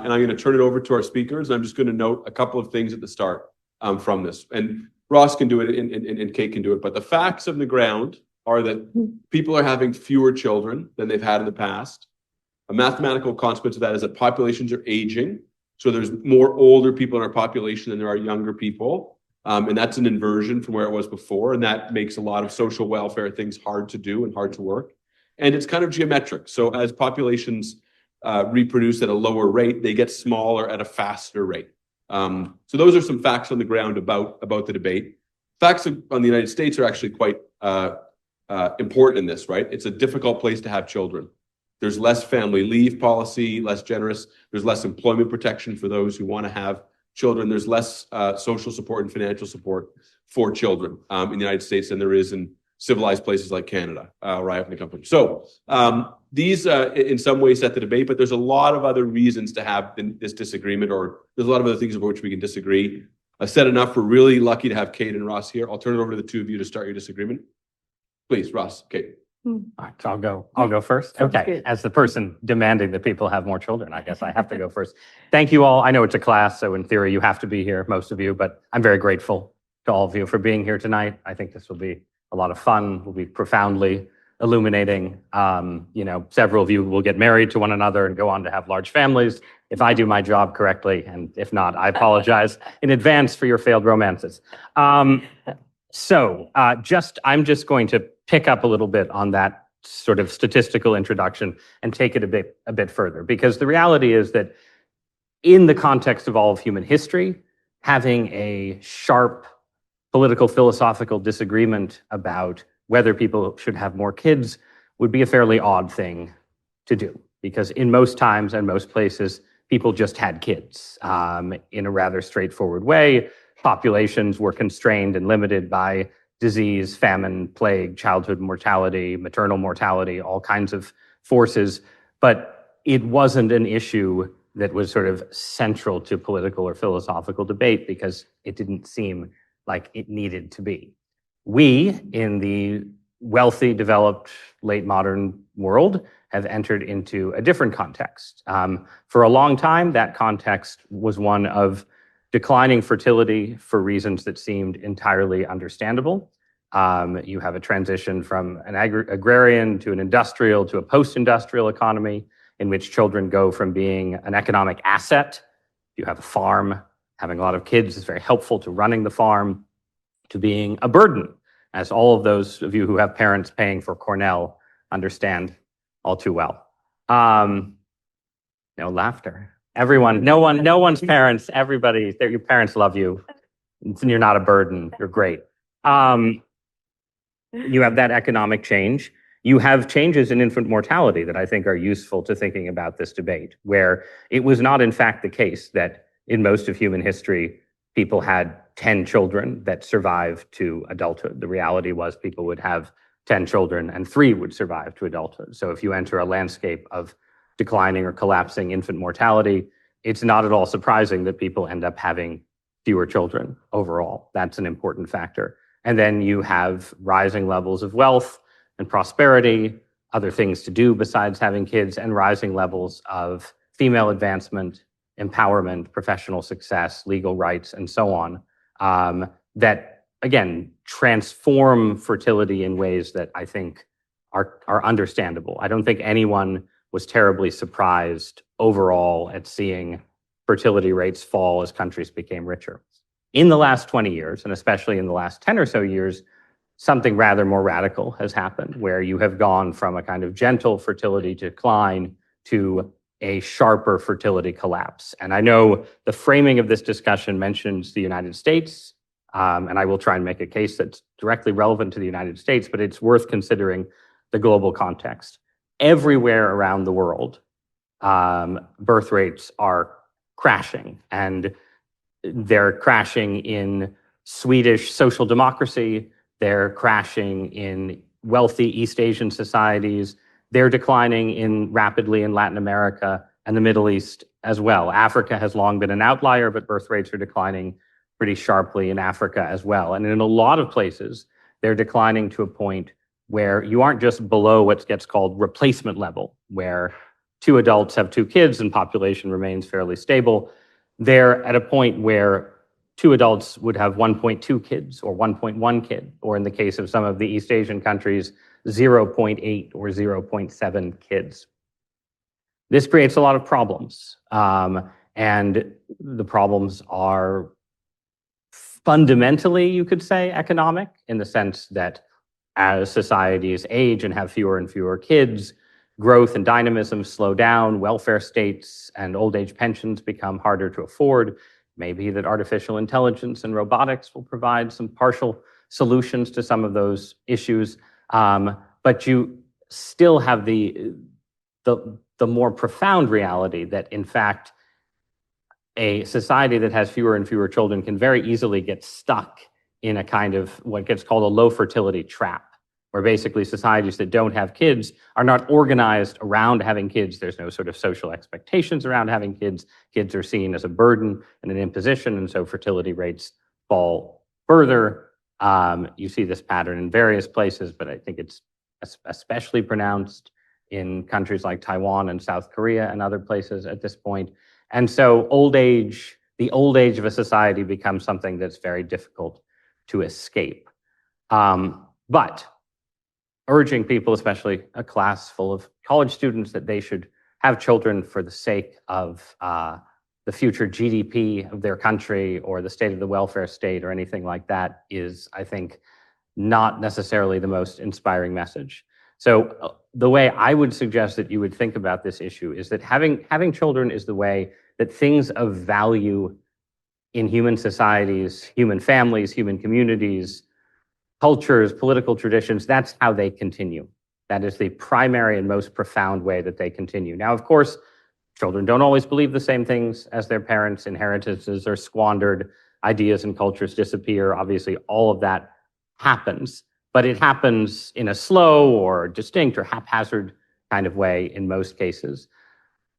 and I'm going to turn it over to our speakers. I'm just going to note a couple of things at the start from this. And Ross can do it and Kate can do it. But the facts on the ground are that people are having fewer children than they've had in the past. A mathematical consequence of that is that populations are aging. So there's more older people in our population than there are younger people. And that's an inversion from where it was before. And that makes a lot of social welfare things hard to do and hard to work. And it's kind of geometric. So as populations reproduce at a lower rate, they get smaller at a faster rate. So those are some facts on the ground about the debate. Facts on the United States are actually quite important in this, right? It's a difficult place to have children. There's less family leave policy, less generous. There's less employment protection for those who want to have children. There's less social support and financial support for children in the United States than there is in civilized places like Canada, where I happen to come from. So these in some ways set the debate, but there's a lot of other reasons to have this disagreement, or there's a lot of other things about which we can disagree. I've said enough. We're really lucky to have Kate and Ross here. I'll turn it over to the two of you to start your disagreement. Please, Ross, Kate. All right, so I'll go first. Okay, as the person demanding that people have more children, I guess I have to go first. Thank you all. I know it's a class, so in theory you have to be here, most of you, but I'm very grateful to all of you for being here tonight. I think this will be a lot of fun, will be profoundly illuminating. Several of you will get married to one another and go on to have large families if I do my job correctly, and if not, I apologize in advance for your failed romances. I'm just going to pick up a little bit on that sort of statistical introduction and take it a bit further, because the reality is that in the context of all of human history, having a sharp political philosophical disagreement about whether people should have more kids would be a fairly odd thing to do, because in most times and most places, people just had kids in a rather straightforward way. Populations were constrained and limited by disease, famine, plague, childhood mortality, maternal mortality, all kinds of forces. But it wasn't an issue that was sort of central to political or philosophical debate because it didn't seem like it needed to be. We, in the wealthy, developed, late modern world, have entered into a different context. For a long time, that context was one of declining fertility for reasons that seemed entirely understandable. You have a transition from an agrarian to an industrial to a post-industrial economy in which children go from being an economic asset. You have a farm. Having a lot of kids is very helpful to running the farm, to being a burden, as all of those of you who have parents paying for Cornell understand all too well. No laughter. Everyone, no one's parents, everybody, your parents love you. You're not a burden. You're great. You have that economic change. You have changes in infant mortality that I think are useful to thinking about this debate, where it was not in fact the case that in most of human history, people had 10 children that survived to adulthood. The reality was people would have 10 children and 3 would survive to adulthood. So if you enter a landscape of declining or collapsing infant mortality, it's not at all surprising that people end up having fewer children overall. That's an important factor. And then you have rising levels of wealth and prosperity, other things to do besides having kids, and rising levels of female advancement, empowerment, professional success, legal rights, and so on, that, again, transform fertility in ways that I think are understandable. I don't think anyone was terribly surprised overall at seeing fertility rates fall as countries became richer. In the last 20 years, and especially in the last 10 or so years, something rather more radical has happened, where you have gone from a kind of gentle fertility decline to a sharper fertility collapse. And I know the framing of this discussion mentions the United States, and I will try and make a case that's directly relevant to the United States, but it's worth considering the global context. Everywhere around the world, birth rates are crashing, and they're crashing in Swedish social democracy, they're crashing in wealthy East Asian societies, they're declining rapidly in Latin America and the Middle East as well. Africa has long been an outlier, but birth rates are declining pretty sharply in Africa as well. And in a lot of places, they're declining to a point where you aren't just below what gets called replacement level, where 2 adults have 2 kids and population remains fairly stable, they're at a point where 2 adults would have 1.2 kids or 1.1 kid, or in the case of some of the East Asian countries, 0.8 or 0.7 kids. This creates a lot of problems, and the problems are fundamentally, you could say, economic, in the sense that as societies age and have fewer and fewer kids, growth and dynamism slow down, welfare states and old age pensions become harder to afford. Maybe that artificial intelligence and robotics will provide some partial solutions to some of those issues. But you still have the more profound reality that, in fact, a society that has fewer and fewer children can very easily get stuck in a kind of what gets called a low fertility trap, where basically societies that don't have kids are not organized around having kids. There's no sort of social expectations around having kids. Kids are seen as a burden and an imposition, and so fertility rates fall further. You see this pattern in various places, but I think it's especially pronounced in countries like Taiwan and South Korea and other places at this point. And so the old age of a society becomes something that's very difficult to escape. But urging people, especially a class full of college students, that they should have children for the sake of the future GDP of their country or the state of the welfare state or anything like that is, I think, not necessarily the most inspiring message. So the way I would suggest that you would think about this issue is that having children is the way that things of value in human societies, human families, human communities, cultures, political traditions, that's how they continue. That is the primary and most profound way that they continue. Now, of course, children don't always believe the same things as their parents. Inheritances are squandered, ideas and cultures disappear. Obviously, all of that happens, but it happens in a slow or distinct or haphazard kind of way in most cases.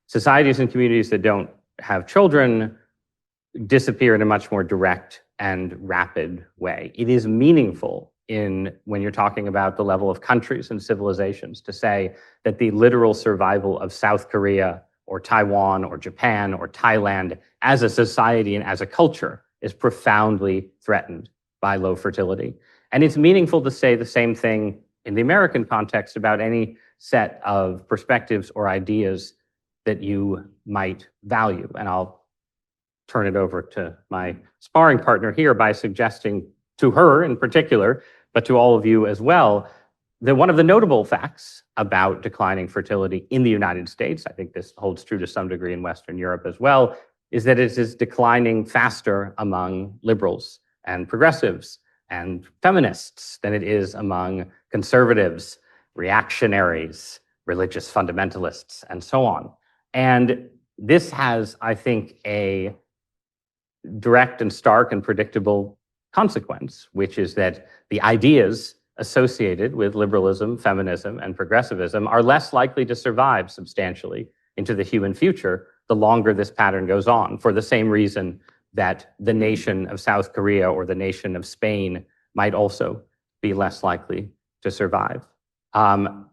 Societies and communities that don't have children disappear in a much more direct and rapid way. It is meaningful when you're talking about the level of countries and civilizations to say that the literal survival of South Korea or Taiwan or Japan or Thailand as a society and as a culture is profoundly threatened by low fertility. And it's meaningful to say the same thing in the American context about any set of perspectives or ideas that you might value. And I'll turn it over to my sparring partner here by suggesting to her in particular, but to all of you as well, that one of the notable facts about declining fertility in the United States, I think this holds true to some degree in Western Europe as well, is that it is declining faster among liberals and progressives and feminists than it is among conservatives, reactionaries, religious fundamentalists, and so on. And this has, I think, a direct and stark and predictable consequence, which is that the ideas associated with liberalism, feminism, and progressivism are less likely to survive substantially into the human future the longer this pattern goes on, for the same reason that the nation of South Korea or the nation of Spain might also be less likely to survive.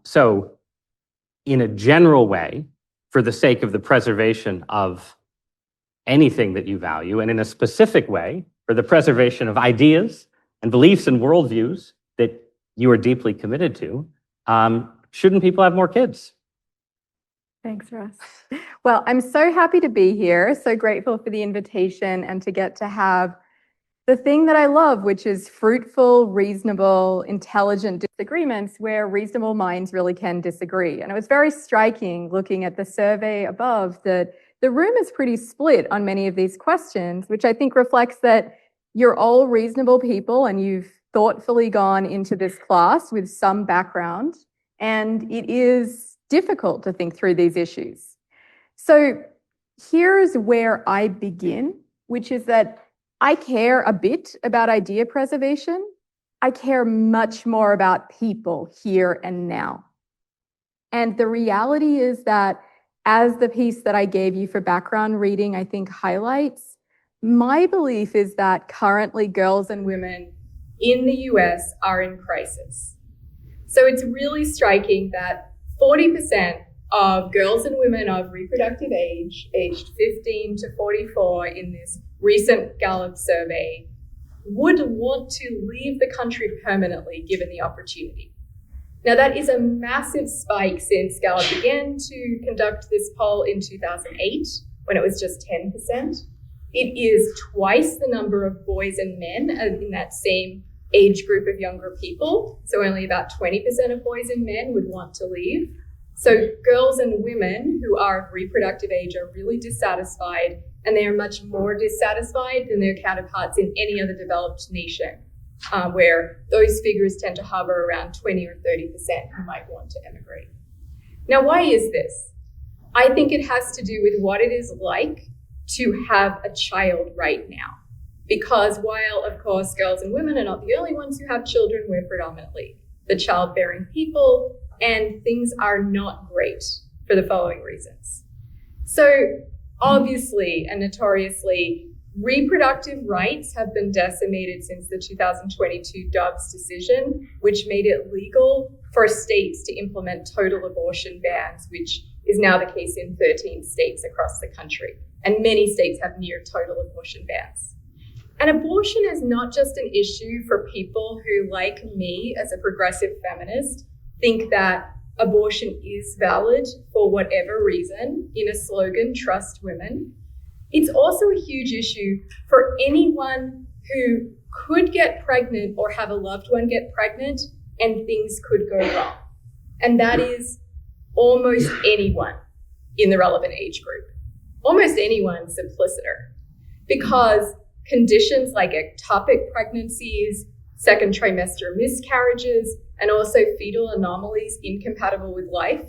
So in a general way, for the sake of the preservation of anything that you value, and in a specific way, for the preservation of ideas and beliefs and worldviews that you are deeply committed to, shouldn't people have more kids? Thanks, Ross. Well, I'm so happy to be here, so grateful for the invitation and to get to have the thing that I love, which is fruitful, reasonable, intelligent disagreements where reasonable minds really can disagree. And it was very striking looking at the survey above that the room is pretty split on many of these questions, which I think reflects that you're all reasonable people and you've thoughtfully gone into this class with some background, and it is difficult to think through these issues. So here's where I begin, which is that I care a bit about idea preservation. I care much more about people here and now. And the reality is that, as the piece that I gave you for background reading, I think highlights, my belief is that currently girls and women in the US are in crisis. So it's really striking that 40% of girls and women of reproductive age, aged 15 to 44 in this recent Gallup survey, would want to leave the country permanently given the opportunity. Now, that is a massive spike since Gallup began to conduct this poll in 2008, when it was just 10%. It is twice the number of boys and men in that same age group of younger people. So only about 20% of boys and men would want to leave. So girls and women who are of reproductive age are really dissatisfied, and they are much more dissatisfied than their counterparts in any other developed nation, where those figures tend to hover around 20 or 30% who might want to emigrate. Now, why is this? I think it has to do with what it is like to have a child right now. Because while, of course, girls and women are not the only ones who have children, we're predominantly the childbearing people, and things are not great for the following reasons. So obviously and notoriously, reproductive rights have been decimated since the 2022 Dobbs decision, which made it legal for states to implement total abortion bans, which is now the case in 13 states across the country. And many states have near total abortion bans. And abortion is not just an issue for people who, like me, as a progressive feminist, think that abortion is valid for whatever reason in a slogan, trust women. It's also a huge issue for anyone who could get pregnant or have a loved one get pregnant and things could go wrong. And that is almost anyone in the relevant age group. Almost anyone simpliciter. Because conditions like ectopic pregnancies, second trimester miscarriages, and also fetal anomalies incompatible with life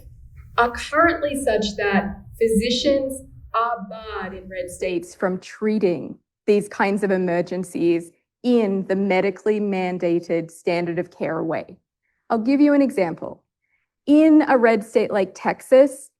are currently such that physicians are barred in red states from treating these kinds of emergencies in the medically mandated standard of care way. I'll give you an example. In a red state like Texas,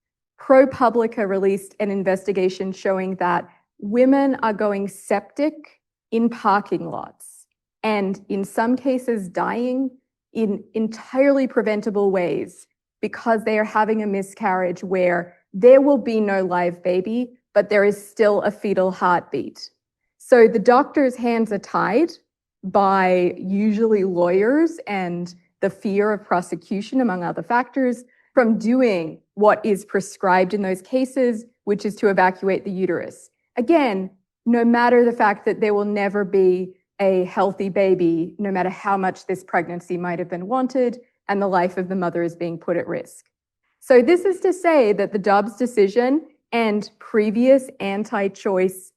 ProPublica released an investigation showing that women are going septic in parking lots and in some cases dying in entirely preventable ways because they are having a miscarriage where there will be no live baby, but there is still a fetal heartbeat. So the doctor's hands are tied by usually lawyers and the fear of prosecution, among other factors, from doing what is prescribed in those cases, which is to evacuate the uterus. Again, no matter the fact that there will never be a healthy baby, no matter how much this pregnancy might have been wanted, and the life of the mother is being put at risk. So this is to say that the Dobbs decision and previous anti-choice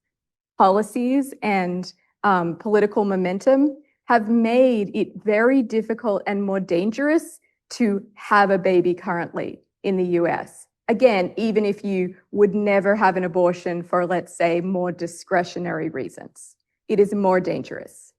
policies and political momentum have made it very difficult and more dangerous to have a baby currently in the US. Again, even if you would never have an abortion for, let's say, more discretionary reasons, it is more dangerous.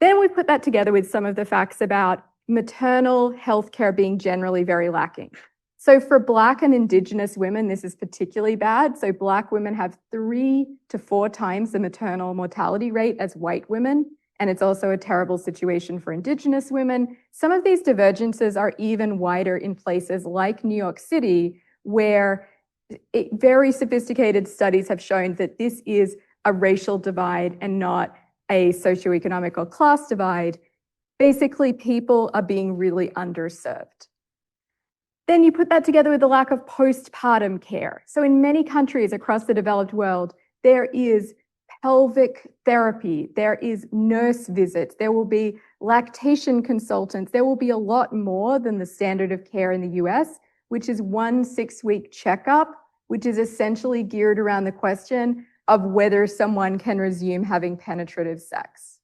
Then we put that together with some of the facts about maternal health care being generally very lacking. So for Black and Indigenous women, this is particularly bad. So Black women have 3 to 4 times the maternal mortality rate as white women. And it's also a terrible situation for Indigenous women. Some of these divergences are even wider in places like New York City, where very sophisticated studies have shown that this is a racial divide and not a socioeconomic or class divide. Basically, people are being really underserved. Then you put that together with the lack of postpartum care. So in many countries across the developed world, there is pelvic therapy, there is nurse visits, there will be lactation consultants, there will be a lot more than the standard of care in the US, which is 1 6-week checkup, which is essentially geared around the question of whether someone can resume having penetrative sex.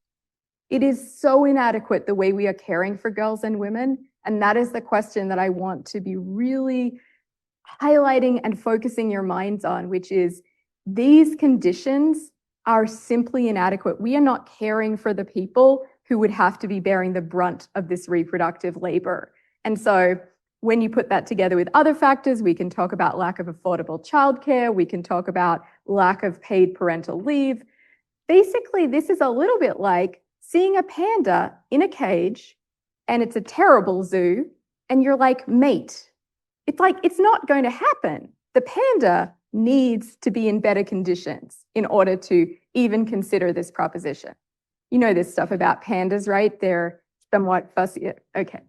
It is so inadequate the way we are caring for girls and women, and that is the question that I want to be really highlighting and focusing your minds on, which is these conditions are simply inadequate. We are not caring for the people who would have to be bearing the brunt of this reproductive labor. And so when you put that together with other factors, we can talk about lack of affordable childcare, we can talk about lack of paid parental leave. Basically, this is a little bit like seeing a panda in a cage, and it's a terrible zoo, and you're like, mate, it's not going to happen. The panda needs to be in better conditions in order to even consider this proposition. You know this stuff about pandas, right? They're somewhat fussy. Okay.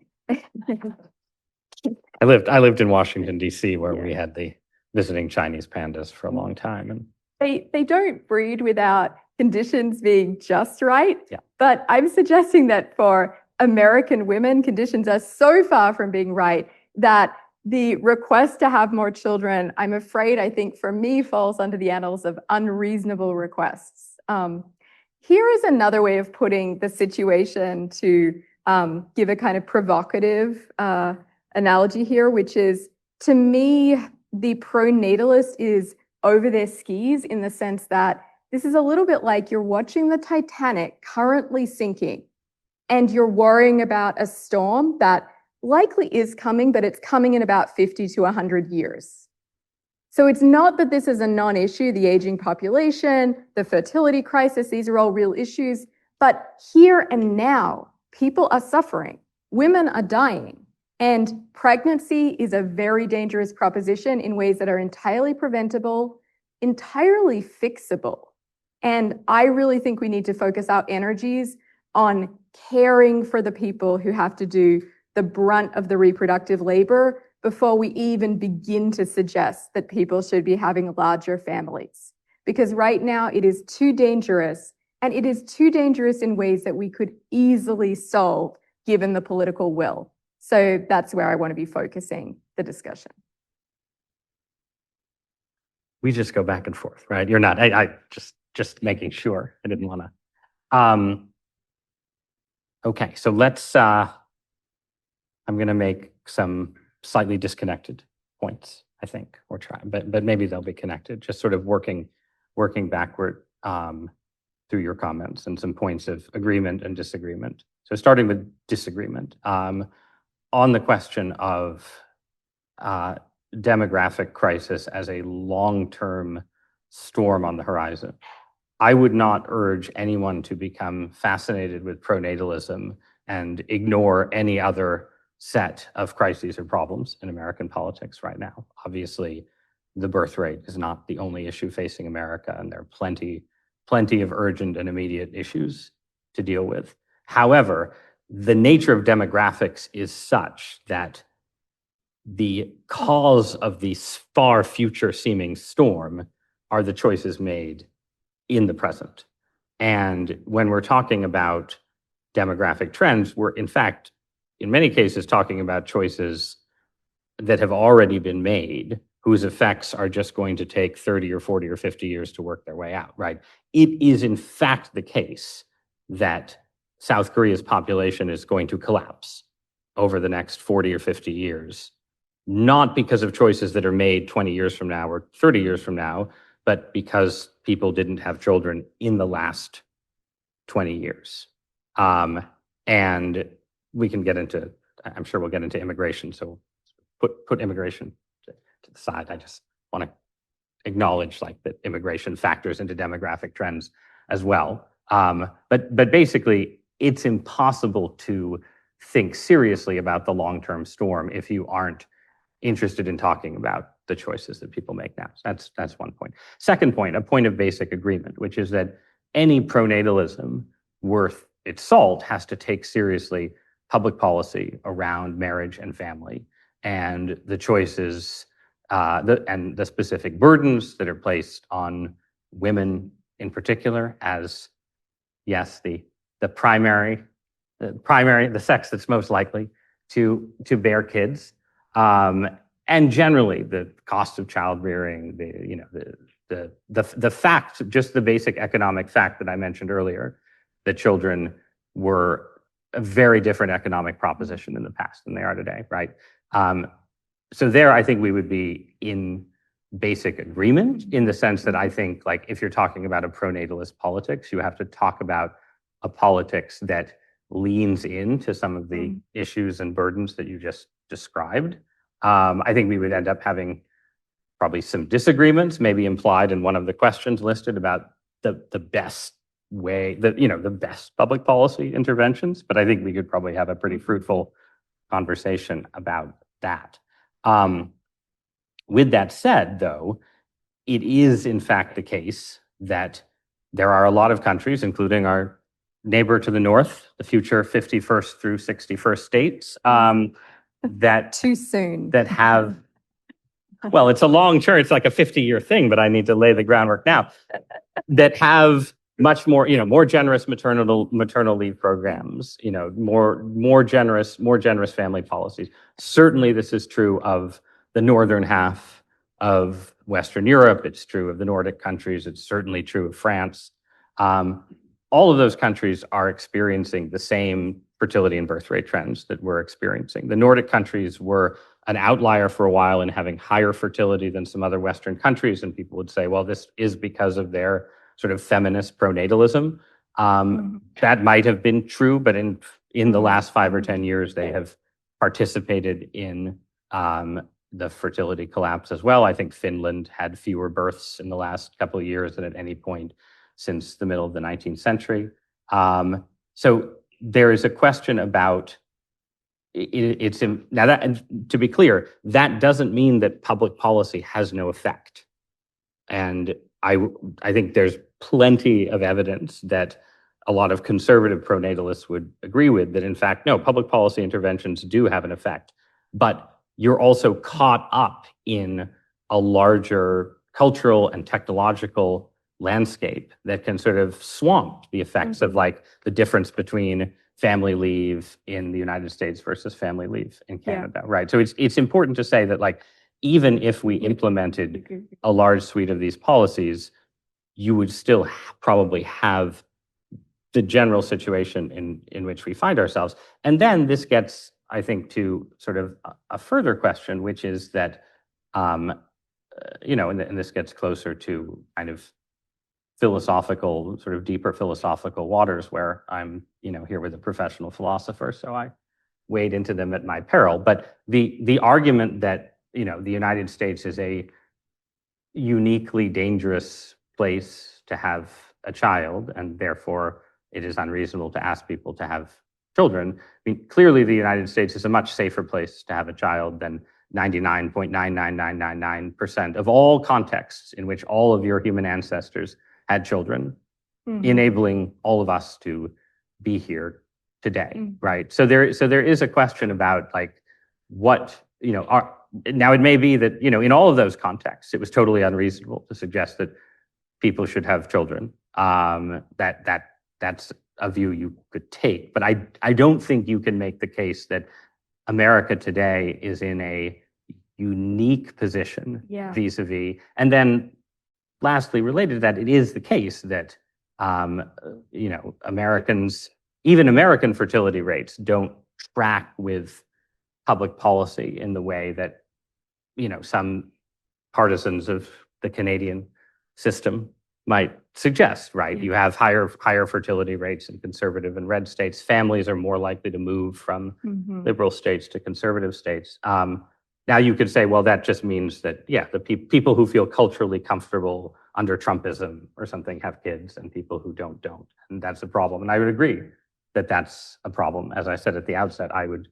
I lived in Washington, D.C., where we had the visiting Chinese pandas for a long time. And they don't breed without conditions being just right. Yeah. But I'm suggesting that for American women, conditions are so far from being right that the request to have more children, I'm afraid, I think for me, falls under the annals of unreasonable requests. Here is another way of putting the situation to give a kind of provocative analogy here, which is, to me, the pro-natalist is over their skis in the sense that this is a little bit like you're watching the Titanic currently sinking and you're worrying about a storm that likely is coming, but it's coming in about 50 to 100 years. So it's not that this is a non-issue, the aging population, the fertility crisis, these are all real issues, but here and now, people are suffering, women are dying, and pregnancy is a very dangerous proposition in ways that are entirely preventable, entirely fixable. And I really think we need to focus our energies on caring for the people who have to do the brunt of the reproductive labor before we even begin to suggest that people should be having larger families. Because right now it is too dangerous, and it is too dangerous in ways that we could easily solve given the political will. So that's where I want to be focusing the discussion. we just go back and forth, right? You're not. I just making sure. I didn't want to. Okay, so let's. I'm going to make some slightly disconnected points, I think, or try, but maybe they'll be connected. Just sort of working backward through your comments and some points of agreement and disagreement. So starting with disagreement on the question of demographic crisis as a long-term storm on the horizon. I would not urge anyone to become fascinated with pro-natalism and ignore any other set of crises or problems in American politics right now. Obviously, the birth rate is not the only issue facing America, and there are plenty of urgent and immediate issues to deal with. However, the nature of demographics is such that the cause of the far future seeming storm are the choices made in the present. And when we're talking about demographic trends, we're in fact, in many cases, talking about choices that have already been made, whose effects are just going to take 30 or 40 or 50 years to work their way out, right? It is in fact the case that South Korea's population is going to collapse over the next 40 or 50 years, not because of choices that are made 20 years from now or 30 years from now, but because people didn't have children in the last 20 years. And we can get into, I'm sure we'll get into immigration, so put immigration to the side. I just want to acknowledge like that immigration factors into demographic trends as well. But basically, it's impossible to think seriously about the long-term storm if you aren't interested in talking about the choices that people make now. So that's one point. Second point, a point of basic agreement, which is that any pro-natalism worth its salt has to take seriously public policy around marriage and family and the choices and the specific burdens that are placed on women in particular as, yes, the sex that's most likely to bear kids. And generally, the cost of child rearing, the fact, just the basic economic fact that I mentioned earlier, that children were a very different economic proposition in the past than they are today, right? So there, I think we would be in basic agreement in the sense that I think, like, if you're talking about a pro-natalist politics, you have to talk about a politics that leans into some of the issues and burdens that you just described. I think we would end up having probably some disagreements, maybe implied in one of the questions listed about the best way, the best public policy interventions. But I think we could probably have a pretty fruitful conversation about that. With that said, though, it is in fact the case that there are a lot of countries, including our neighbor to the north, the future 51st through 61st states, that Too soon. that have, well, it's a long term, it's like a 50-year thing, but I need to lay the groundwork now, that have much more, more generous maternal leave programs, more generous family policies. Certainly this is true of the northern half of Western Europe. It's true of the Nordic countries. It's certainly true of France. All of those countries are experiencing the same fertility and birth rate trends that we're experiencing. The Nordic countries were an outlier for a while in having higher fertility than some other Western countries, and people would say, well, this is because of their sort of feminist pro-natalism. That might have been true, but in the last 5 or 10 years, they have participated in the fertility collapse as well. I think Finland had fewer births in the last couple of years than at any point since the middle of the 19th century. So there is a question about now that, and to be clear, that doesn't mean that public policy has no effect. And I think there's plenty of evidence that a lot of conservative pro-natalists would agree with, that in fact, no, public policy interventions do have an effect, but you're also caught up in a larger cultural and technological landscape that can sort of swamp the effects of like the difference between family leave in the United States versus family leave in Canada, right? So it's important to say that like, even if we implemented a large suite of these policies, you would still probably have the general situation in which we find ourselves. And then this gets, I think, to sort of a further question, which is that, and this gets closer to kind of philosophical, sort of deeper philosophical waters where I'm, here with a professional philosopher, so I wade into them at my peril. But the argument that, the United States is a uniquely dangerous place to have a child, and therefore it is unreasonable to ask people to have children. I mean, clearly the United States is a much safer place to have a child than 99.99999% of all contexts in which all of your human ancestors had children, enabling all of us to be here today, right? So there is a question about like what, now it may be that, in all of those contexts, it was totally unreasonable to suggest that people should have children. That's a view you could take, but I don't think you can make the case that America today is in a unique position vis-a-vis. And then lastly, related to that, it is the case that, Americans, even American fertility rates don't track with public policy in the way that, some partisans of the Canadian system might suggest, right? You have higher fertility rates in conservative and red states. Families are more likely to move from liberal states to conservative states. Now you could say, well, that just means that, the people who feel culturally comfortable under Trumpism or something have kids, and people who don't. And that's a problem. And I would agree that that's a problem. As I said at the outset, I'm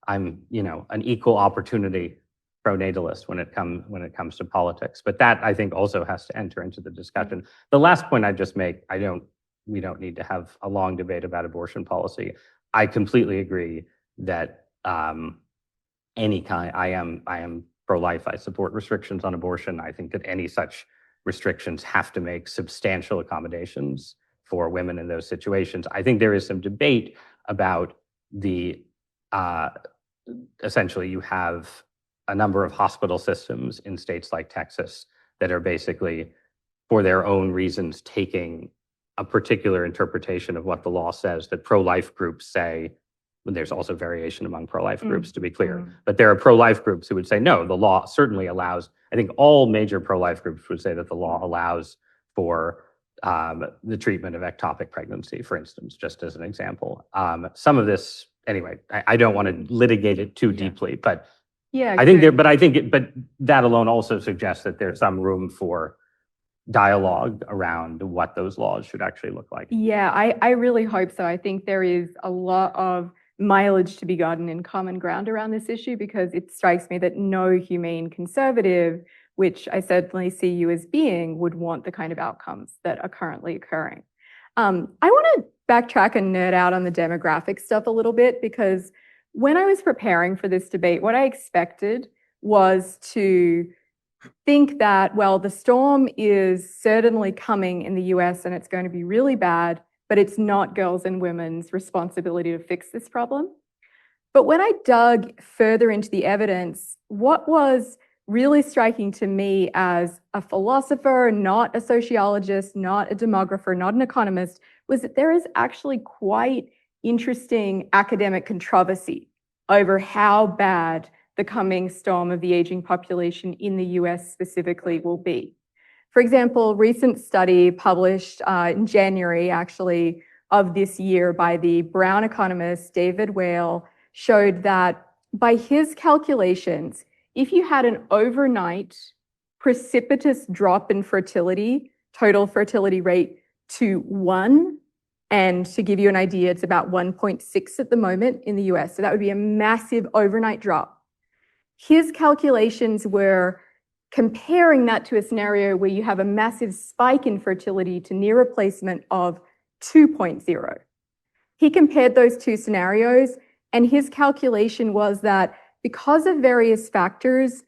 an equal opportunity pro-natalist when it comes to politics. But that, I think, also has to enter into the discussion. The last point I'd just make, we don't need to have a long debate about abortion policy. I completely agree that any kind, I am pro-life. I support restrictions on abortion. I think that any such restrictions have to make substantial accommodations for women in those situations. I think there is some debate about essentially you have a number of hospital systems in states like Texas that are basically, for their own reasons, taking a particular interpretation of what the law says that pro-life groups say. There's also variation among pro-life groups, to be clear, but there are pro-life groups who would say, no, the law certainly allows. I think all major pro-life groups would say that the law allows for the treatment of ectopic pregnancy, for instance, just as an example. Some of this, anyway, I don't want to litigate it too deeply, but I think but that alone also suggests that there's some room for dialogue around what those laws should actually look like. Yeah, I really hope so. I think there is a lot of mileage to be gotten in common ground around this issue, because it strikes me that no humane conservative, which I certainly see you as being, would want the kind of outcomes that are currently occurring. I want to backtrack and nerd out on the demographic stuff a little bit, because when I was preparing for this debate, what I expected was to think that, well, the storm is certainly coming in the US and it's going to be really bad, but it's not girls and women's responsibility to fix this problem. But when I dug further into the evidence, what was really striking to me as a philosopher, not a sociologist, not a demographer, not an economist, was that there is actually quite interesting academic controversy over how bad the coming storm of the aging population in the US specifically will be. For example, a recent study published in January, actually, of this year by the Brown economist David Whale showed that by his calculations, if you had an overnight precipitous drop in fertility, total fertility rate to 1, and to give you an idea, it's about 1.6 at the moment in the US, so that would be a massive overnight drop. His calculations were comparing that to a scenario where you have a massive spike in fertility to near replacement of 2.0. He compared those two scenarios, and his calculation was that because of various factors,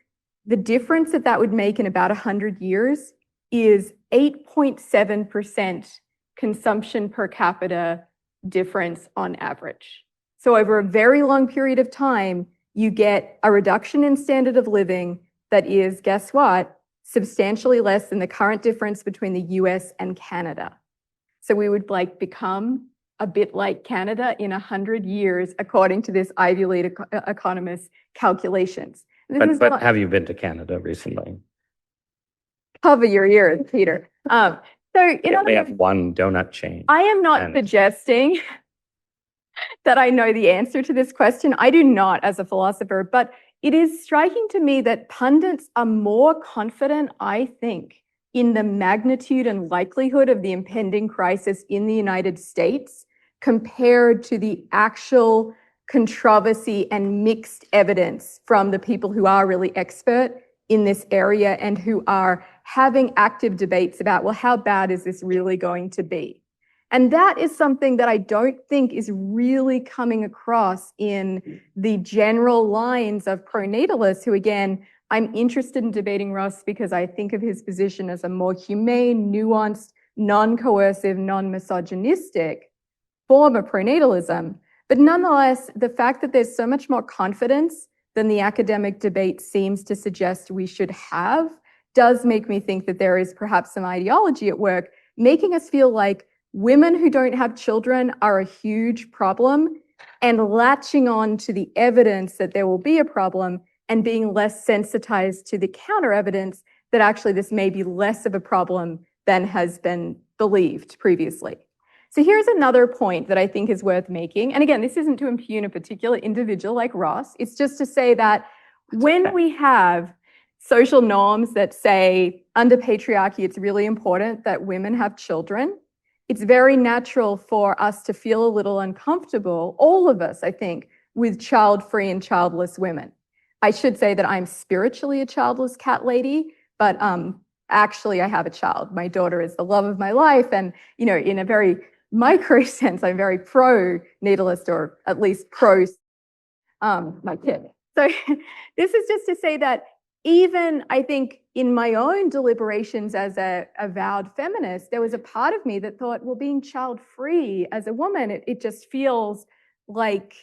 the difference that that would make in about 100 years is 8.7% consumption per capita difference on average. So over a very long period of time, you get a reduction in standard of living that is, guess what, substantially less than the current difference between the US and Canada. So we would become a bit like Canada in 100 years, according to this Ivy League economist's calculations. But have you been to Canada recently? Cover your ears, Peter. So they have one donut chain. I am not suggesting that I know the answer to this question. I do not as a philosopher, but it is striking to me that pundits are more confident, I think, in the magnitude and likelihood of the impending crisis in the United States compared to the actual controversy and mixed evidence from the people who are really expert in this area and who are having active debates about, well, how bad is this really going to be? And that is something that I don't think is really coming across in the general lines of pronatalists who, again, I'm interested in debating Ross because I think of his position as a more humane, nuanced, non-coercive, non-misogynistic form of pronatalism. But nonetheless, the fact that there's so much more confidence than the academic debate seems to suggest we should have does make me think that there is perhaps some ideology at work, making us feel like women who don't have children are a huge problem, and latching on to the evidence that there will be a problem and being less sensitized to the counter evidence that actually this may be less of a problem than has been believed previously. So here's another point that I think is worth making. And again, this isn't to impugn a particular individual like Ross. It's just to say that when we have social norms that say under patriarchy, it's really important that women have children, it's very natural for us to feel a little uncomfortable, all of us, I think, with child-free and childless women. I should say that I'm spiritually a childless cat lady, but actually I have a child. My daughter is the love of my life. And, in a very micro sense, I'm very pro-natalist, or at least pro my kid. So this is just to say that even, I think, in my own deliberations as a avowed feminist, there was a part of me that thought, well, being child-free as a woman, it just feels like,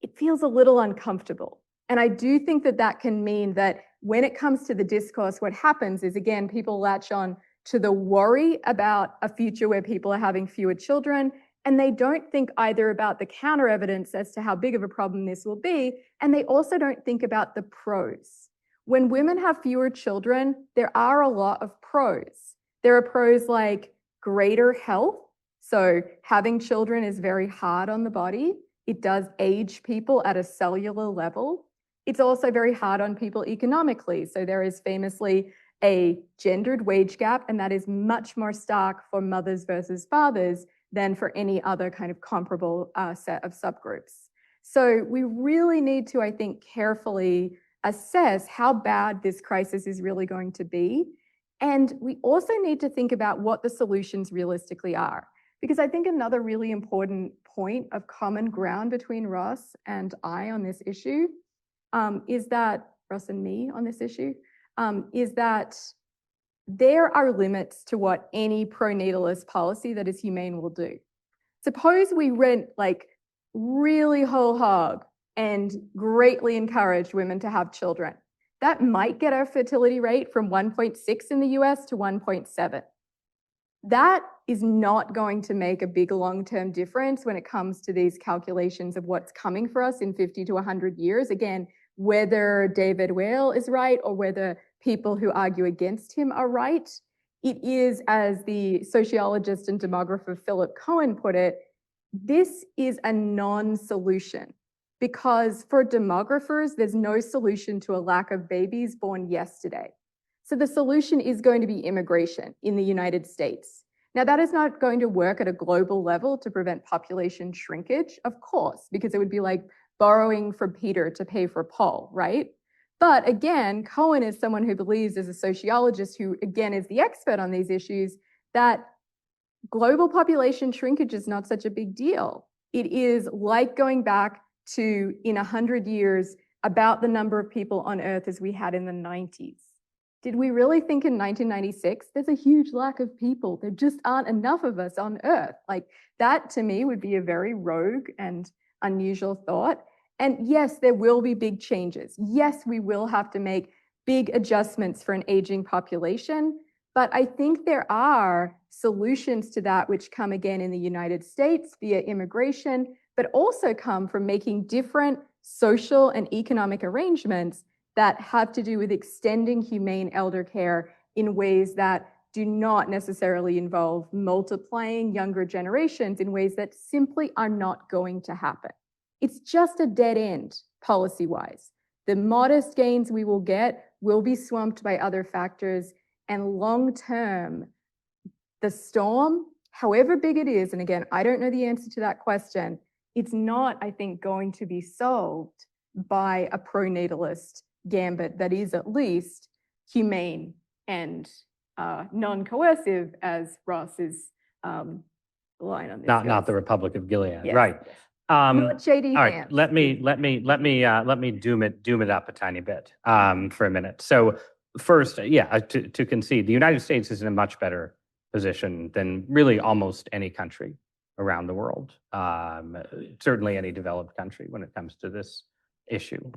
it feels a little uncomfortable. And I do think that that can mean that when it comes to the discourse, what happens is, again, people latch on to the worry about a future where people are having fewer children, and they don't think either about the counter evidence as to how big of a problem this will be, and they also don't think about the pros. When women have fewer children, there are a lot of pros. There are pros like greater health. So having children is very hard on the body. It does age people at a cellular level. It's also very hard on people economically. So there is famously a gendered wage gap, and that is much more stark for mothers versus fathers than for any other kind of comparable set of subgroups. So we really need to, I think, carefully assess how bad this crisis is really going to be. And we also need to think about what the solutions realistically are. Because I think another really important point of common ground between Ross and I on this issue is that, Ross and me on this issue, is that there are limits to what any pro-natalist policy that is humane will do. Suppose we went like really whole hog and greatly encourage women to have children. That might get our fertility rate from 1.6 in the US to 1.7. That is not going to make a big long-term difference when it comes to these calculations of what's coming for us in 50 to 100 years. Again, whether David Weil is right or whether people who argue against him are right, it is, as the sociologist and demographer Philip Cohen put it, this is a non-solution, because for demographers, there's no solution to a lack of babies born yesterday. So the solution is going to be immigration in the United States. Now, that is not going to work at a global level to prevent population shrinkage, of course, because it would be like borrowing from Peter to pay for Paul, right? But again, Cohen is someone who believes, as a sociologist who, again, is the expert on these issues, that global population shrinkage is not such a big deal. It is like going back to, in 100 years, about the number of people on Earth as we had in the 90s. Did we really think in 1996, there's a huge lack of people, there just aren't enough of us on Earth? Like, that to me would be a very rogue and unusual thought. And yes, there will be big changes. Yes, we will have to make big adjustments for an aging population. But I think there are solutions to that which come again in the United States via immigration, but also come from making different social and economic arrangements that have to do with extending humane elder care in ways that do not necessarily involve multiplying younger generations in ways that simply are not going to happen. It's just a dead end policy-wise. The modest gains we will get will be swamped by other factors, and long-term, the storm, however big it is, and again, I don't know the answer to that question, it's not, I think, going to be solved by a pro-natalist gambit that is at least humane and non-coercive, as Ross is line on this. Not the Republic of Gilead, yes, right? Yes. All right, let me doom it up a tiny bit for a minute. So first, to concede, the United States is in a much better position than really almost any country around the world, certainly any developed country when it comes to this issue.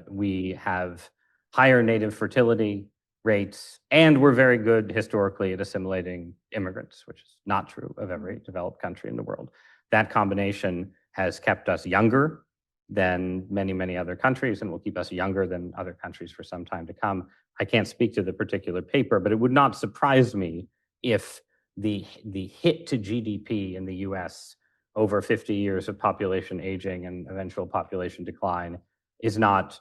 We have higher native fertility rates, and we're very good historically at assimilating immigrants, which is not true of every developed country in the world. That combination has kept us younger than many, many other countries, and will keep us younger than other countries for some time to come. I can't speak to the particular paper, but it would not surprise me if the hit to GDP in the US over 50 years of population aging and eventual population decline is not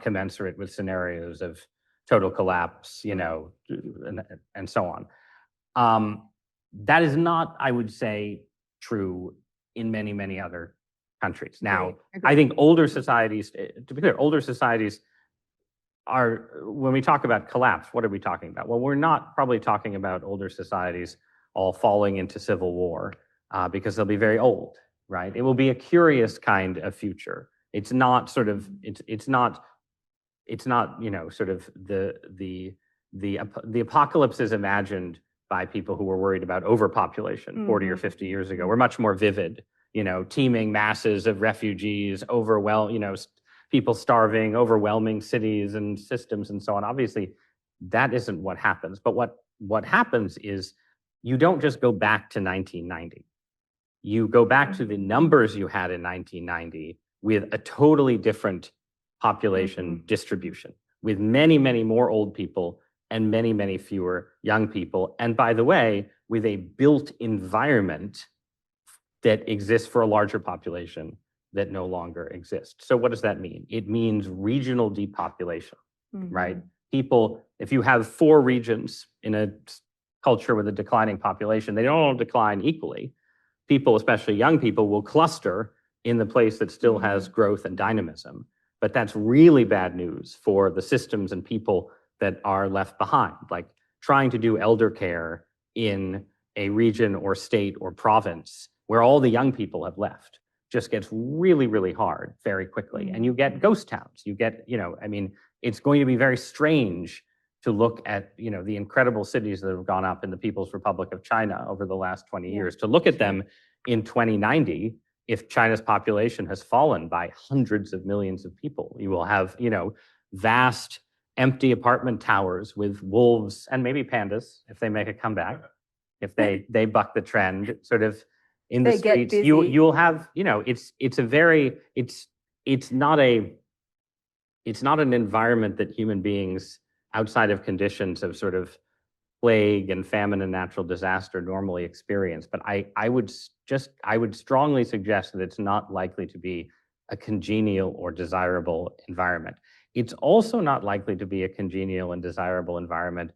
commensurate with scenarios of total collapse, and so on. That is not, I would say, true in many, many other countries. Now, I think older societies, to be clear, older societies are, when we talk about collapse, what are we talking about? Well, we're not probably talking about older societies all falling into civil war because they'll be very old, right? It will be a curious kind of future. It's not sort of, it's not sort of the apocalypse is imagined by people who were worried about overpopulation 40 or 50 years ago. We're much more vivid, teeming masses of refugees, people starving, overwhelming cities and systems and so on. Obviously, that isn't what happens. But what happens is you don't just go back to 1990. You go back to the numbers you had in 1990 with a totally different population distribution, with many, many more old people and many, many fewer young people. And by the way, with a built environment that exists for a larger population that no longer exists. So what does that mean? It means regional depopulation, right? People, if you have 4 regions in a culture with a declining population, they don't all decline equally. People, especially young people, will cluster in the place that still has growth and dynamism. But that's really bad news for the systems and people that are left behind. Like trying to do elder care in a region or state or province where all the young people have left just gets really, really hard very quickly. And you get ghost towns. You get, I mean, it's going to be very strange to look at, the incredible cities that have gone up in the People's Republic of China over the last 20 years, to look at them in 2090. If China's population has fallen by hundreds of millions of people, you will have, vast empty apartment towers with wolves and maybe pandas if they make a comeback, if they buck the trend, sort of in the streets. You'll have, it's not an environment that human beings outside of conditions of sort of plague and famine and natural disaster normally experience. But I would strongly suggest that it's not likely to be a congenial or desirable environment. It's also not likely to be a congenial and desirable environment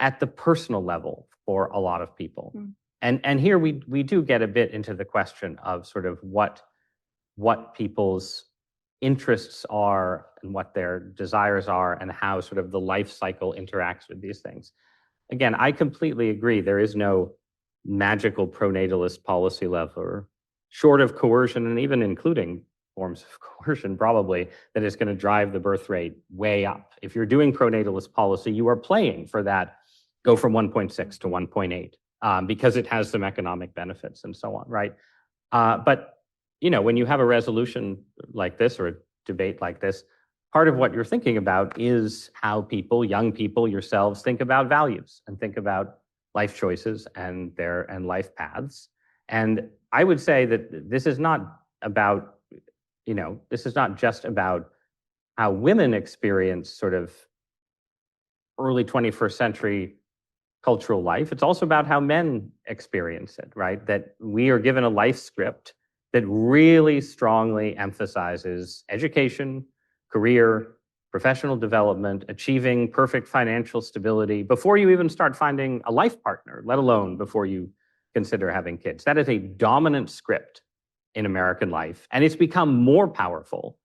at the personal level for a lot of people. And here we do get a bit into the question of sort of what people's interests are and what their desires are and how sort of the life cycle interacts with these things. Again, I completely agree. There is no magical pro-natalist policy lever, short of coercion and even including forms of coercion probably, that is going to drive the birth rate way up. If you're doing pro-natalist policy, you are playing for that, go from 1.6 to 1.8 because it has some economic benefits and so on, right? But when you have a resolution like this or a debate like this, part of what you're thinking about is how people, young people, yourselves, think about values and think about life choices and life paths. And I would say that this is not about, this is not just about how women experience sort of early 21st century cultural life. It's also about how men experience it, right? That we are given a life script that really strongly emphasizes education, career, professional development, achieving perfect financial stability before you even start finding a life partner, let alone before you consider having kids. That is a dominant script in American life. And it's become more powerful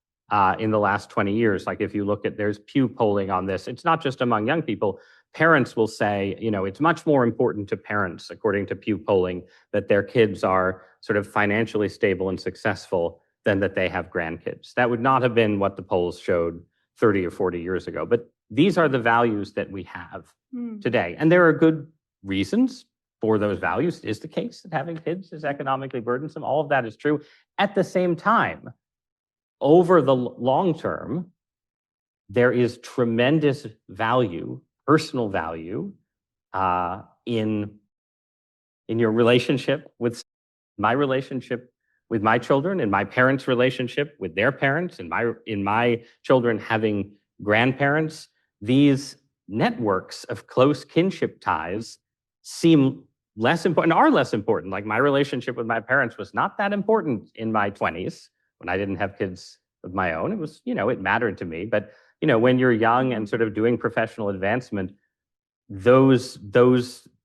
in the last 20 years. Like if you look at, there's Pew polling on this. It's not just among young people. Parents will say, it's much more important to parents, according to Pew polling, that their kids are sort of financially stable and successful than that they have grandkids. That would not have been what the polls showed 30 or 40 years ago. But these are the values that we have today. And there are good reasons for those values. Is the case that having kids is economically burdensome? All of that is true. At the same time, over the long term, there is tremendous value, personal value, in your relationship with my relationship with my children, and my parents' relationship with their parents, and in my children having grandparents. These networks of close kinship ties seem less important, are less important. Like my relationship with my parents was not that important in my 20s when I didn't have kids of my own. It was, it mattered to me. But, when you're young and sort of doing professional advancement, those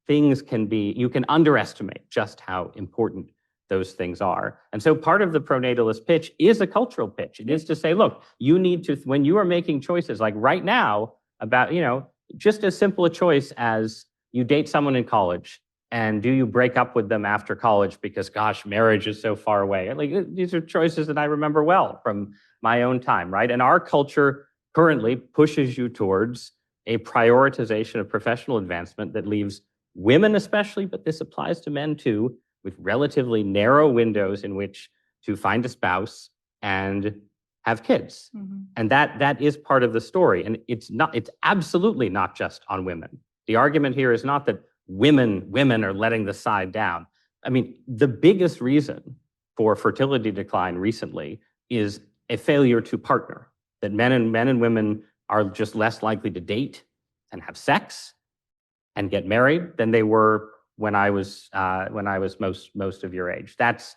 things you can underestimate just how important those things are. And so part of the pro-natalist pitch is a cultural pitch. It is to say, look, you need to, when you are making choices, like right now about, just as simple a choice as you date someone in college, and do you break up with them after college because, gosh, marriage is so far away? Like, these are choices that I remember well from my own time, right? And our culture currently pushes you towards a prioritization of professional advancement that leaves women especially, but this applies to men too, with relatively narrow windows in which to find a spouse and have kids. And that is part of the story. And it's absolutely not just on women. The argument here is not that women are letting the side down. I mean, the biggest reason for fertility decline recently is a failure to partner, that men and women are just less likely to date and have sex and get married than they were when I was most of your age. That's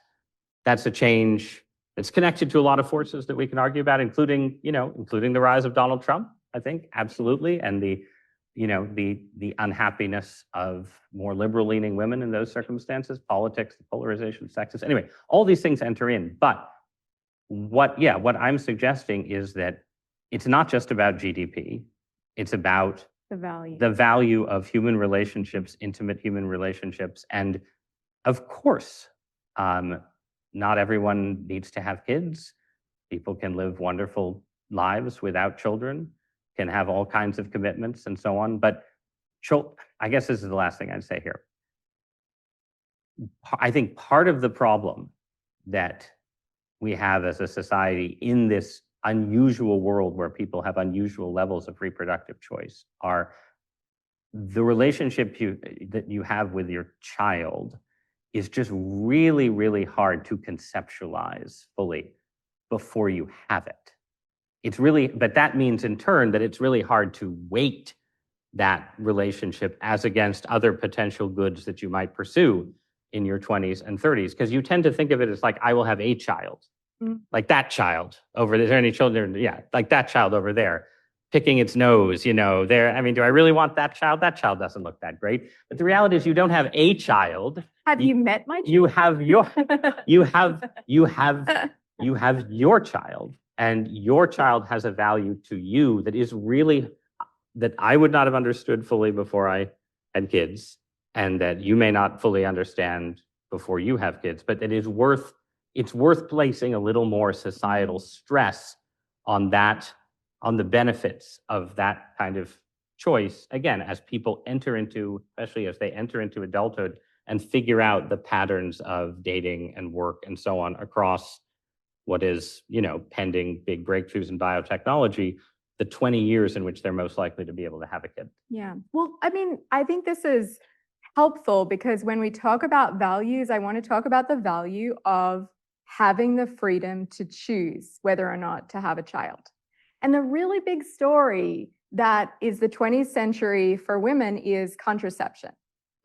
a change that's connected to a lot of forces that we can argue about, including the rise of Donald Trump, I think, absolutely, and the the unhappiness of more liberal-leaning women in those circumstances, politics, the polarization, sexist. Anyway, all these things enter in. But what I'm suggesting is that it's not just about GDP. It's about the value of human relationships, intimate human relationships. And of course, not everyone needs to have kids. People can live wonderful lives without children, can have all kinds of commitments and so on. But I guess this is the last thing I'd say here. I think part of the problem that we have as a society in this unusual world where people have unusual levels of reproductive choice are the relationship that you have with your child is just really, really hard to conceptualize fully before you have it. But that means in turn that it's really hard to weight that relationship as against other potential goods that you might pursue in your 20s and 30s, because you tend to think of it as like, I will have a child, like that child over there. Is there any children? Yeah, like that child over there, picking its nose, there. I mean, do I really want that child? That child doesn't look that great. But the reality is you don't have a child. Have you met my child? You have your child. And your child has a value to you that is really, that I would not have understood fully before I had kids, and that you may not fully understand before you have kids, but it's worth placing a little more societal stress on the benefits of that kind of choice, again, as people especially as they enter into adulthood and figure out the patterns of dating and work and so on across what is, pending big breakthroughs in biotechnology, the 20 years in which they're most likely to be able to have a kid. Yeah. Well, I mean, I think this is helpful because when we talk about values, I want to talk about the value of having the freedom to choose whether or not to have a child. And the really big story that is the 20th century for women is contraception.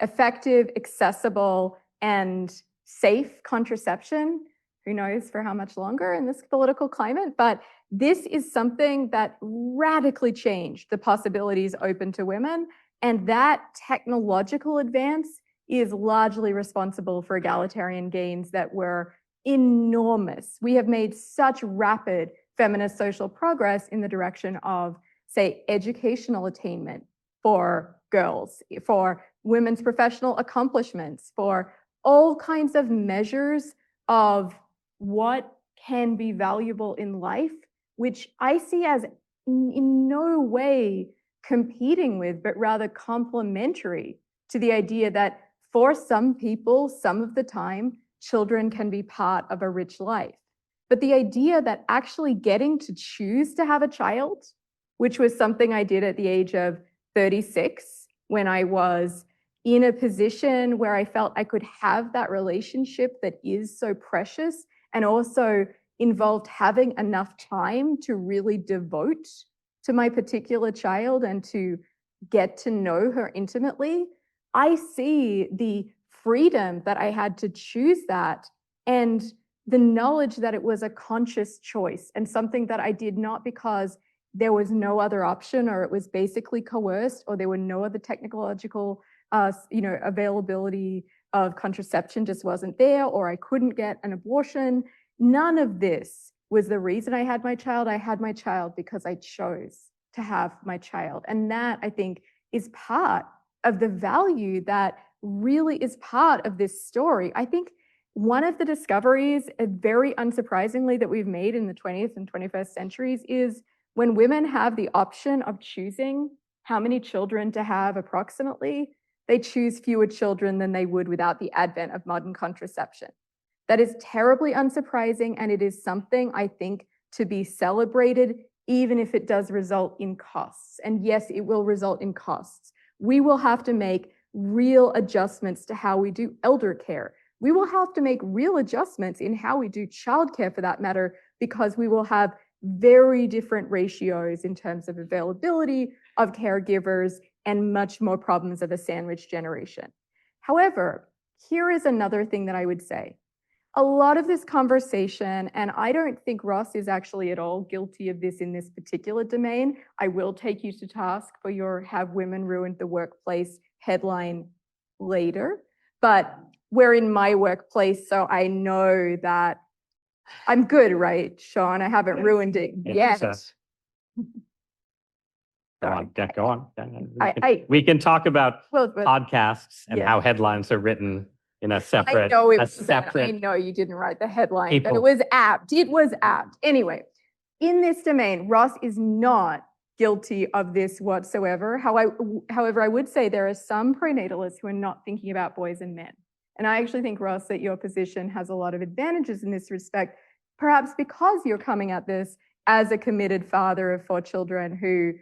Effective, accessible, and safe contraception. Who knows for how much longer in this political climate, but this is something that radically changed the possibilities open to women, and that technological advance is largely responsible for egalitarian gains that were enormous. We have made such rapid feminist social progress in the direction of, say, educational attainment for girls, for women's professional accomplishments, for all kinds of measures of what can be valuable in life, which I see as in no way competing with, but rather complementary to the idea that for some people, some of the time, children can be part of a rich life. But the idea that actually getting to choose to have a child, which was something I did at the age of 36, when I was in a position where I felt I could have that relationship that is so precious, and also involved having enough time to really devote to my particular child and to get to know her intimately, I see the freedom that I had to choose that and the knowledge that it was a conscious choice and something that I did not because there was no other option or it was basically coerced or there were no other technological availability of contraception just wasn't there, or I couldn't get an abortion. None of this was the reason I had my child. I had my child because I chose to have my child. And that, I think, is part of the value that really is part of this story. I think one of the discoveries, very unsurprisingly, that we've made in the 20th and 21st centuries is when women have the option of choosing how many children to have approximately, they choose fewer children than they would without the advent of modern contraception. That is terribly unsurprising, and it is something I think to be celebrated, even if it does result in costs. And yes, it will result in costs. We will have to make real adjustments to how we do elder care. We will have to make real adjustments in how we do childcare, for that matter, because we will have very different ratios in terms of availability of caregivers and much more problems of a sandwich generation. However, here is another thing that I would say. a lot of this conversation, and I don't think Ross is actually at all guilty of this in this particular domain. I will take you to task for your "Have Women Ruined the Workplace" headline later, but we're in my workplace, so I know that I'm good, right, Sean? I haven't ruined it yet. Go on. Go on. We can talk about well, podcasts and how headlines are written in a separate. I know you didn't write the headline, but it was apt. It was apt. Anyway, in this domain, Ross is not guilty of this whatsoever. However, I would say there are some pronatalists who are not thinking about boys and men. And I actually think, Ross, that your position has a lot of advantages in this respect, perhaps because you're coming at this as a committed father of 4 children who,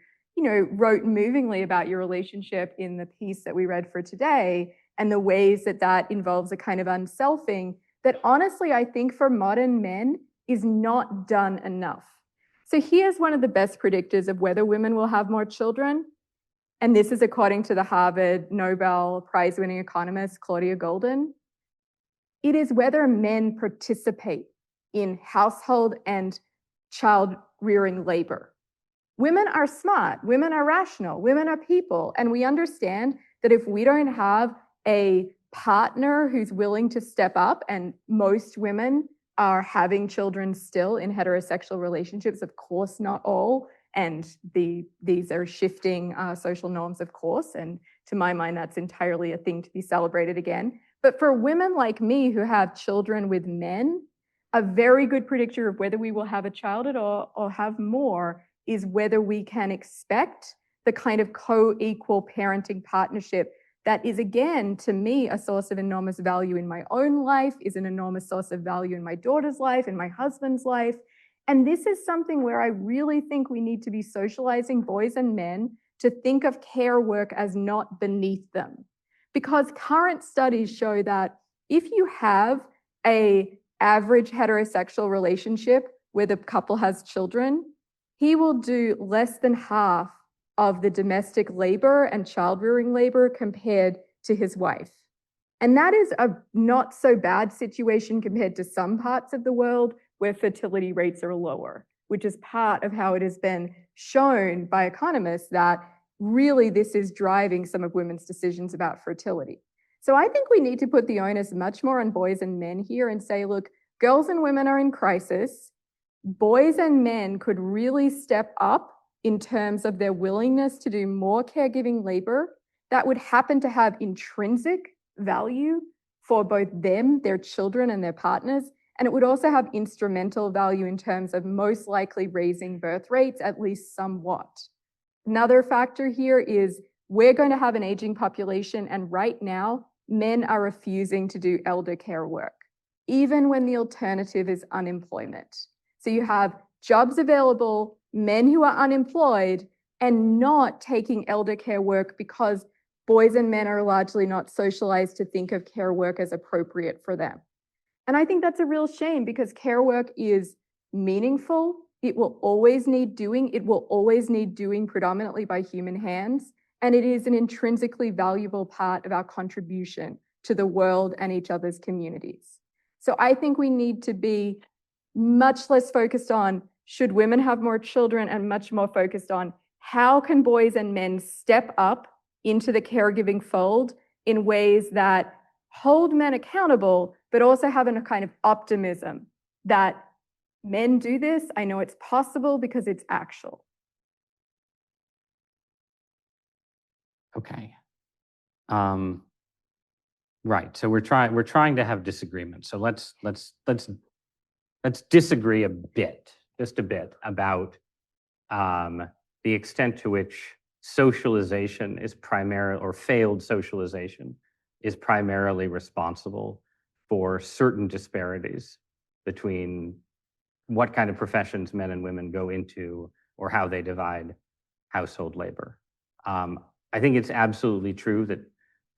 wrote movingly about your relationship in the piece that we read for today, and the ways that that involves a kind of unselfing that honestly, I think for modern men is not done enough. So here's one of the best predictors of whether women will have more children. And this is according to the Harvard Nobel Prize-winning economist, Claudia Goldin. It is whether men participate in household and child-rearing labor. Women are smart, women are rational, women are people, and we understand that if we don't have a partner who's willing to step up, and most women are having children still in heterosexual relationships, of course not all, and these are shifting social norms, of course, and to my mind that's entirely a thing to be celebrated again. But for women like me who have children with men, a very good predictor of whether we will have a child at all or have more is whether we can expect the kind of co-equal parenting partnership that is, again, to me, a source of enormous value in my own life, is an enormous source of value in my daughter's life, in my husband's life. And this is something where I really think we need to be socializing boys and men to think of care work as not beneath them. Because current studies show that if you have an average heterosexual relationship where the couple has children, he will do less than half of the domestic labor and child-rearing labor compared to his wife. And that is a not so bad situation compared to some parts of the world where fertility rates are lower, which is part of how it has been shown by economists that really this is driving some of women's decisions about fertility. So I think we need to put the onus much more on boys and men here and say, look, girls and women are in crisis. Boys and men could really step up in terms of their willingness to do more caregiving labor that would happen to have intrinsic value for both them, their children, and their partners. And it would also have instrumental value in terms of most likely raising birth rates, at least somewhat. Another factor here is we're going to have an aging population, and right now, men are refusing to do elder care work, even when the alternative is unemployment. So you have jobs available, men who are unemployed, and not taking elder care work because boys and men are largely not socialized to think of care work as appropriate for them. And I think that's a real shame because care work is meaningful. It will always need doing. It will always need doing predominantly by human hands. And it is an intrinsically valuable part of our contribution to the world and each other's communities. So I think we need to be much less focused on should women have more children and much more focused on how can boys and men step up into the caregiving fold in ways that hold men accountable, but also have a kind of optimism that men do this. I know it's possible because it's actual. Okay. Right. So we're trying to have disagreement. So let's disagree a bit, just a bit, about the extent to which socialization is or failed socialization is primarily responsible for certain disparities between what kind of professions men and women go into or how they divide household labor. I think it's absolutely true that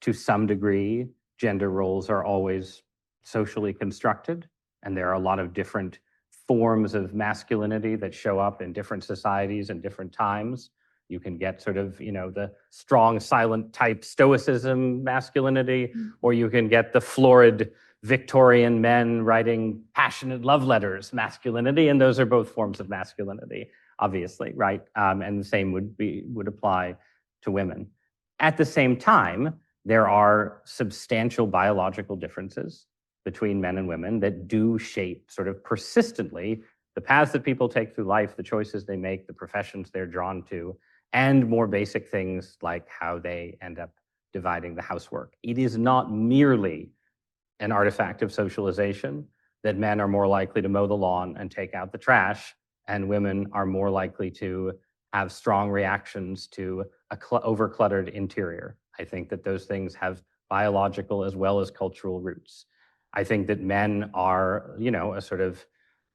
to some degree, gender roles are always socially constructed, and there are a lot of different forms of masculinity that show up in different societies and different times. You can get sort of, the strong, silent type stoicism masculinity, or you can get the florid Victorian men writing passionate love letters, masculinity, and those are both forms of masculinity, obviously, right? And the same would apply to women. At the same time, there are substantial biological differences between men and women that do shape sort of persistently the paths that people take through life, the choices they make, the professions they're drawn to, and more basic things like how they end up dividing the housework. It is not merely an artifact of socialization that men are more likely to mow the lawn and take out the trash, and women are more likely to have strong reactions to a over-cluttered interior. I think that those things have biological as well as cultural roots. I think that men are, a sort of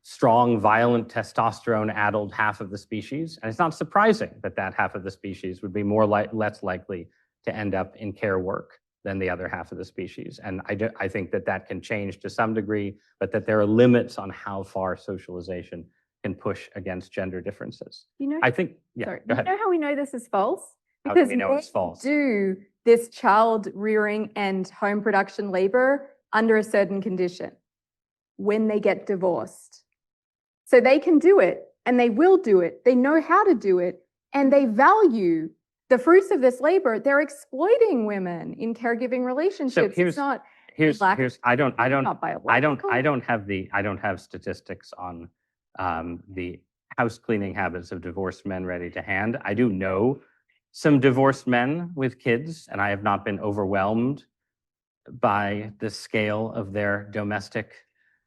strong, violent, testosterone-addled half of the species, and it's not surprising that that half of the species would be less likely to end up in care work than the other half of the species. And I think that that can change to some degree, but that there are limits on how far socialization can push against gender differences. I think, sorry, go ahead. You know how we know this is false? How Because do we know it's false? do this child rearing and home production labor under a certain condition when they get divorced. So they can do it and they will do it. They know how to do it and they value the fruits of this labor. They're exploiting women in caregiving relationships. I don't have statistics on the house cleaning habits of divorced men ready to hand. I do know some divorced men with kids, and I have not been overwhelmed by the scale of their domestic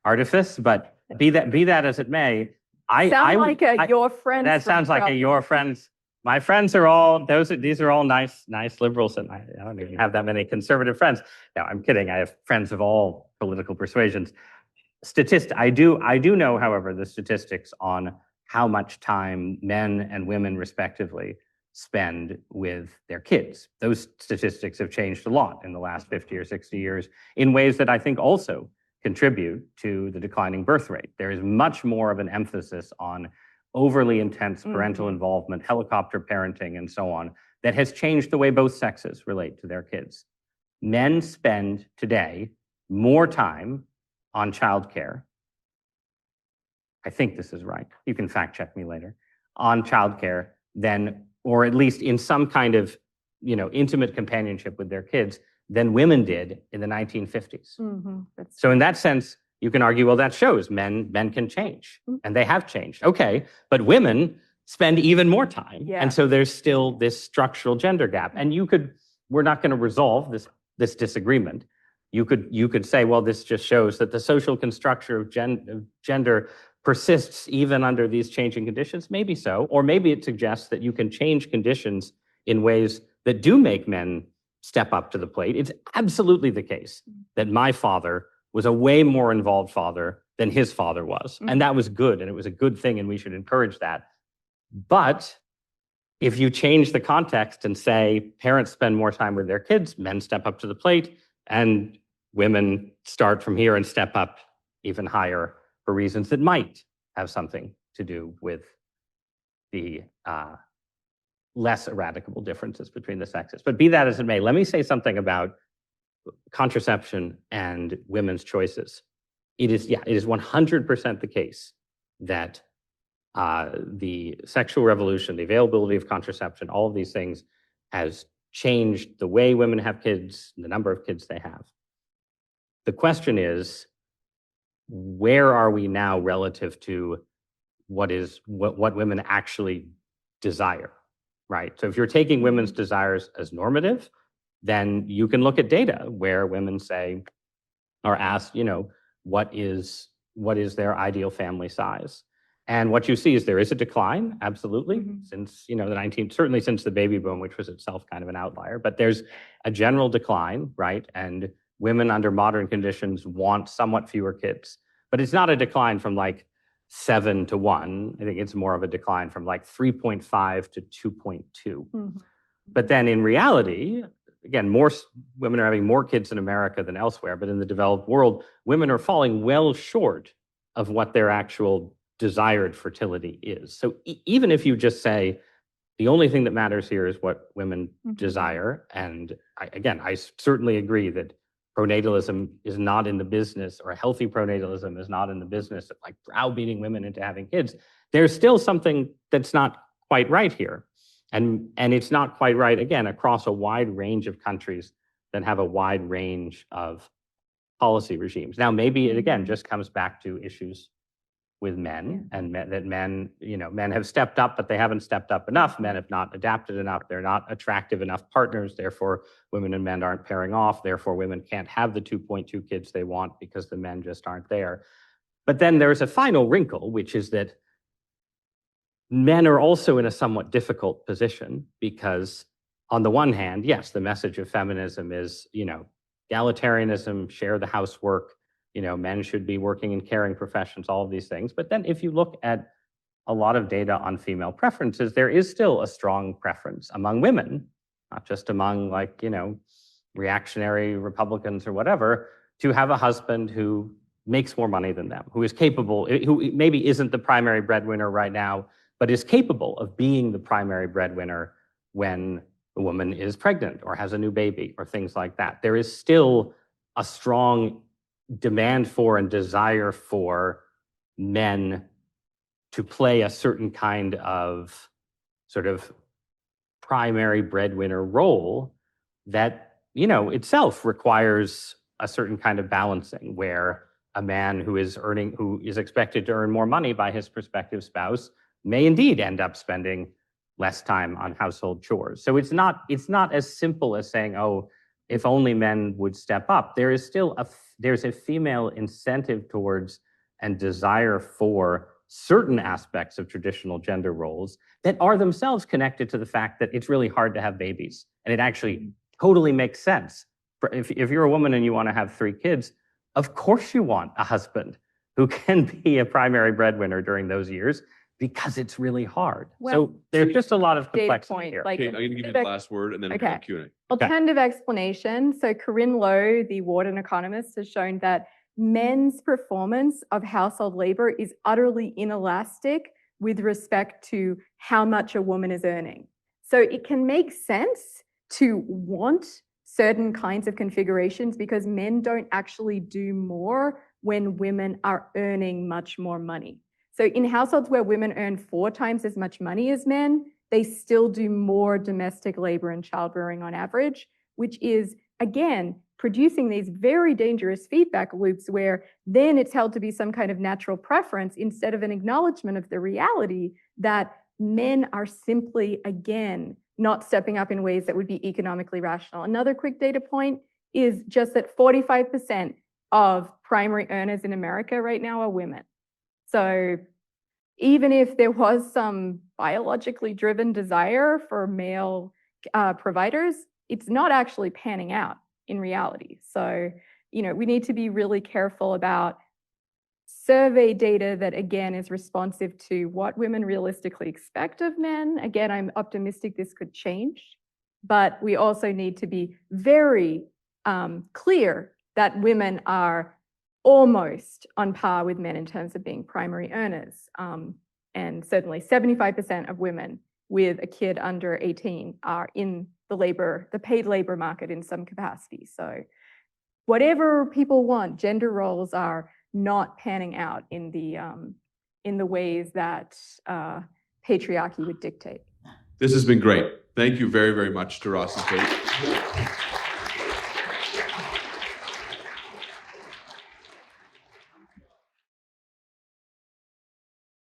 artifice. But be that as it may, your friends. That sounds like your friends. My friends are all these are all nice liberals, and I don't even have that many conservative friends. No, I'm kidding. I have friends of all political persuasions. I do know, however, the statistics on how much time men and women respectively spend with their kids. Those statistics have changed a lot in the last 50 or 60 years in ways that I think also contribute to the declining birth rate. There is much more of an emphasis on overly intense parental involvement, helicopter parenting, and so on, that has changed the way both sexes relate to their kids. Men spend today more time on childcare. I think this is right. You can fact check me later. On childcare than, or at least in some kind of, intimate companionship with their kids than women did in the 1950s. So in that sense, you can argue, well, that shows men can change, and they have changed. Okay, but women spend even more time, and so there's still this structural gender gap. And we're not going to resolve this disagreement. You could say, well, this just shows that the social construction of gender persists even under these changing conditions. Maybe so, or maybe it suggests that you can change conditions in ways that do make men step up to the plate. It's absolutely the case that my father was a way more involved father than his father was. And that was good, and it was a good thing, and we should encourage that. But if you change the context and say parents spend more time with their kids, men step up to the plate, and women start from here and step up even higher for reasons that might have something to do with the less eradicable differences between the sexes. But be that as it may, let me say something about contraception and women's choices. It is 100% the case that the sexual revolution, the availability of contraception, all of these things has changed the way women have kids, the number of kids they have. The question is, where are we now relative to what women actually desire, right? So if you're taking women's desires as normative, then you can look at data where women are asked, what is their ideal family size? And what you see is there is a decline, absolutely, since, certainly since the baby boom, which was itself kind of an outlier, but there's a general decline, right? And women under modern conditions want somewhat fewer kids, but it's not a decline from 7 to 1. I think it's more of a decline from 3.5 to 2.2. But then in reality, again, more women are having more kids in America than elsewhere, but in the developed world, women are falling well short of what their actual desired fertility is. So even if you just say the only thing that matters here is what women desire, and I certainly agree that Pronatalism is not in the business, or a healthy pronatalism is not in the business of like browbeating women into having kids. There's still something that's not quite right here. And it's not quite right, again, across a wide range of countries that have a wide range of policy regimes. Now, maybe it, again, just comes back to issues with men, and that men, men have stepped up, but they haven't stepped up enough. Men have not adapted enough. They're not attractive enough partners. Therefore, women and men aren't pairing off. Therefore, women can't have the 2.2 kids they want because the men just aren't there. But then there's a final wrinkle, which is that men are also in a somewhat difficult position because, on the one hand, yes, the message of feminism is, egalitarianism, share the housework, men should be working in caring professions, all of these things. But then if you look at a lot of data on female preferences, there is still a strong preference among women, not just among reactionary Republicans or whatever, to have a husband who makes more money than them, who is capable, who maybe isn't the primary breadwinner right now, but is capable of being the primary breadwinner when the woman is pregnant or has a new baby or things like that. There is still a strong demand for and desire for men to play a certain kind of sort of primary breadwinner role that, itself requires a certain kind of balancing, where a man who is expected to earn more money by his prospective spouse may indeed end up spending less time on household chores. So it's not as simple as saying, oh, if only men would step up. There is still there's a female incentive towards and desire for certain aspects of traditional gender roles that are themselves connected to the fact that it's really hard to have babies. And it actually totally makes sense. If you're a woman and you want to have 3 kids, of course you want a husband who can be a primary breadwinner during those years, because it's really hard. Well, so there's just a lot of complexity point, here. like, Kate, I'm going to give you the last word and then Okay. Q&A. Alternative explanation. So Corinne Lowe, the Wharton economist, has shown that men's performance of household labor is utterly inelastic with respect to how much a woman is earning. So it can make sense to want certain kinds of configurations because men don't actually do more when women are earning much more money. So in households where women earn 4 times as much money as men, they still do more domestic labor and childbearing on average, which is, again, producing these very dangerous feedback loops where then it's held to be some kind of natural preference instead of an acknowledgement of the reality that men are simply, again, not stepping up in ways that would be economically rational. Another quick data point is just that 45% of primary earners in America right now are women. So even if there was some biologically driven desire for male providers, it's not actually panning out in reality. So, we need to be really careful about survey data that, again, is responsive to what women realistically expect of men. Again, I'm optimistic this could change, but we also need to be very clear that women are almost on par with men in terms of being primary earners. And certainly 75% of women with a kid under 18 are in the paid labor market in some capacity. So whatever people want, gender roles are not panning out in the ways that patriarchy would dictate. This has been great. Thank you very, very much to Ross and Kate.